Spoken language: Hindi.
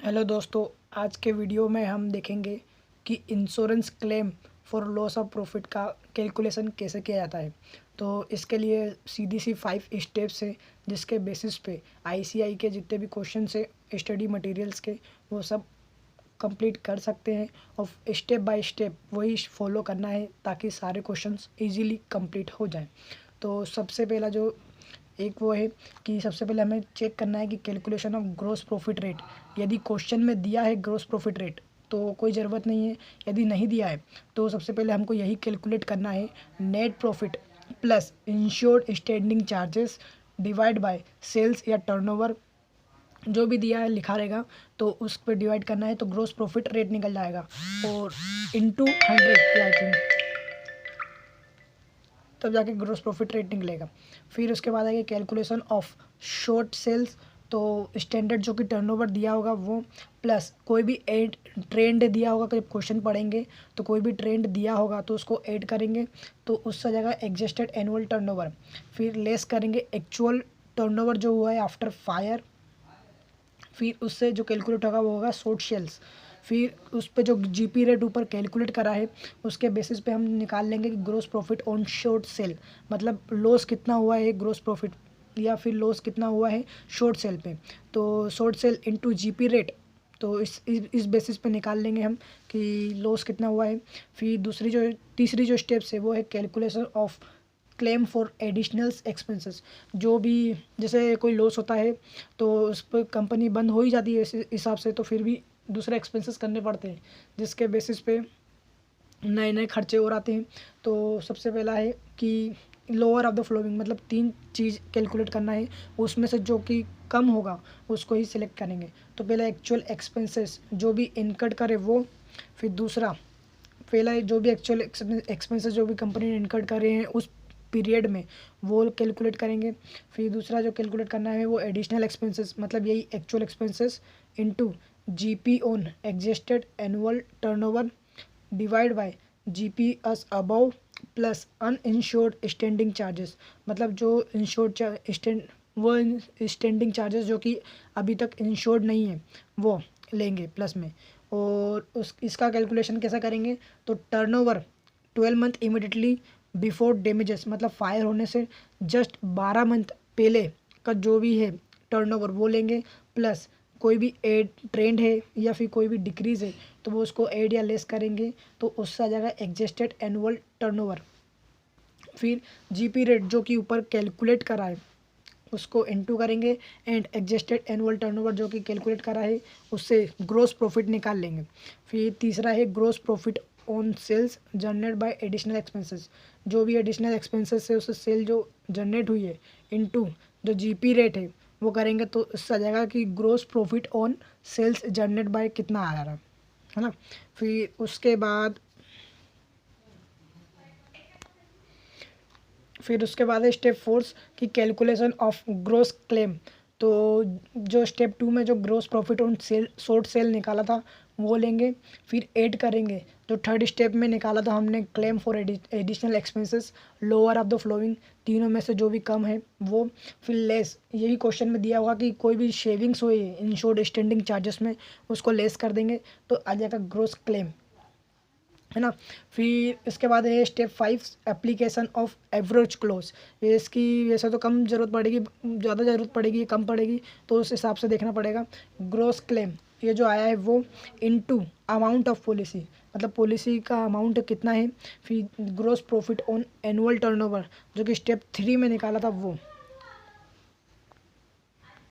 हेलो दोस्तों, आज के वीडियो में हम देखेंगे कि insurance claim for loss of profit का कैलकुलेशन कैसे किया जाता है। तो इसके लिए सीधी सी 5 स्टेप्स है जिसके बेसिस पे आईसीआई के जितने भी क्वेश्चन है स्टडी मटेरियल्स के वो सब कंप्लीट कर सकते हैं और स्टेप बाय स्टेप वही फॉलो करना है ताकि सारे क्वेश्चंस इजीली कंप्लीट हो जाएं। तो सबसे पहला जो एक वो है कि सबसे पहले हमें चेक करना है कि calculation of gross profit rate. यदि क्वेश्चन में दिया है ग्रॉस प्रॉफिट रेट तो कोई ज़रूरत नहीं है, यदि नहीं दिया है तो सबसे पहले हमको यही कैलकुलेट करना है, net profit plus insured standing charges divide by sales या टर्नओवर। जो भी दिया है लिखा रहेगा तो उस पर डिवाइड करना है तो ग्रॉस प्रॉफिट रेट निकल जाएगा और इंटू 100 आई थिंक, तब जाके ग्रॉस प्रॉफिट रेट निकलेगा। फिर उसके बाद आएगा कैलकुलेशन ऑफ शॉर्ट सेल्स। तो स्टैंडर्ड जो कि टर्नओवर दिया होगा वो प्लस कोई भी ऐड ट्रेंड दिया होगा, जब क्वेश्चन पढ़ेंगे तो कोई भी ट्रेंड दिया होगा तो उसको ऐड करेंगे तो उससे जाएगा एडजस्टेड एनुअल टर्नओवर। फिर लेस करेंगे एक्चुअल टर्नओवर जो हुआ है आफ्टर फायर। फिर उससे जो कैलकुलेट होगा वो होगा शॉर्ट सेल्स। फिर उस पर जो जीपी रेट ऊपर कैलकुलेट करा है उसके बेसिस पे हम निकाल लेंगे कि gross profit on short sale, मतलब लॉस कितना हुआ है ग्रोस प्रॉफिट या फिर लॉस कितना हुआ है शॉर्ट सेल पे। तो short cell into GP rate, तो इस बेसिस पे निकाल लेंगे हम कि लॉस कितना हुआ है। फिर तीसरी जो स्टेप्स है वो है calculation of claim for additional expenses. जो भी जैसे कोई लॉस होता है तो उस पर कंपनी बंद हो ही जाती है इस हिसाब से, तो फिर भी दूसरे एक्सपेंसेस करने पड़ते हैं जिसके बेसिस पे नए नए खर्चे और आते हैं। तो सबसे पहला है कि लोअर ऑफ द फ्लोइंग, मतलब 3 चीज़ कैलकुलेट करना है, उसमें से जो कि कम होगा उसको ही सिलेक्ट करेंगे। तो पहला एक्चुअल एक्सपेंसेस जो भी इनकट करे वो। फिर दूसरा पहला जो भी एक्चुअल एक्सपेंसेस जो भी कंपनी ने इनकट करे हैं उस पीरियड में वो कैलकुलेट करेंगे। फिर दूसरा जो कैलकुलेट करना है वो एडिशनल एक्सपेंसेस, मतलब यही actual expenses into GP on adjusted annual turnover divide by GP us above plus uninsured standing charges, मतलब जो इंश्योर्ड वो स्टैंडिंग चार्जेस जो कि अभी तक इंश्योर्ड नहीं है वो लेंगे प्लस में। और इसका कैलकुलेशन कैसा करेंगे, तो turnover 12 month immediately before damages, मतलब फायर होने से जस्ट 12 मंथ पहले का जो भी है टर्नओवर वो लेंगे, प्लस कोई भी एड ट्रेंड है या फिर कोई भी डिक्रीज़ है तो वो उसको ऐड या लेस करेंगे तो उससे आ जाएगा एडजस्टेड एनुअल टर्नओवर। फिर जीपी रेट जो कि ऊपर कैलकुलेट करा है उसको इनटू करेंगे एंड एडजस्टेड एनुअल टर्नओवर जो कि कैलकुलेट करा है उससे ग्रोस प्रॉफिट निकाल लेंगे। फिर तीसरा है gross profit on sales generate by additional expenses. जो भी एडिशनल एक्सपेंसेस है उससे सेल जो जनरेट हुई है इनटू जो जीपी रेट है वो करेंगे तो इससे आ जाएगा कि gross profit on sales generate by कितना आ रहा है ना। फिर उसके बाद है स्टेप 4 की कैलकुलेशन ऑफ ग्रोस क्लेम। तो जो स्टेप 2 में जो gross profit on sale short sale निकाला था वो लेंगे, फिर ऐड करेंगे जो थर्ड स्टेप में निकाला था हमने claim for additional expenses lower of the flowing, तीनों में से जो भी कम है वो। फिर लेस, यही क्वेश्चन में दिया होगा कि कोई भी शेविंग्स हुई है इंश्योर्ड स्टैंडिंग चार्जेस में उसको लेस कर देंगे तो आ जाएगा ग्रोस क्लेम, है ना। फिर इसके बाद है step 5 application of average close. ये इसकी वैसे तो कम ज़रूरत पड़ेगी, ज़्यादा ज़रूरत पड़ेगी कम पड़ेगी तो उस हिसाब से देखना पड़ेगा। ग्रोस क्लेम ये जो आया है वो इनटू अमाउंट ऑफ पॉलिसी, मतलब पॉलिसी का अमाउंट कितना है। फिर gross profit on annual turnover जो कि स्टेप 3 में निकाला था वो,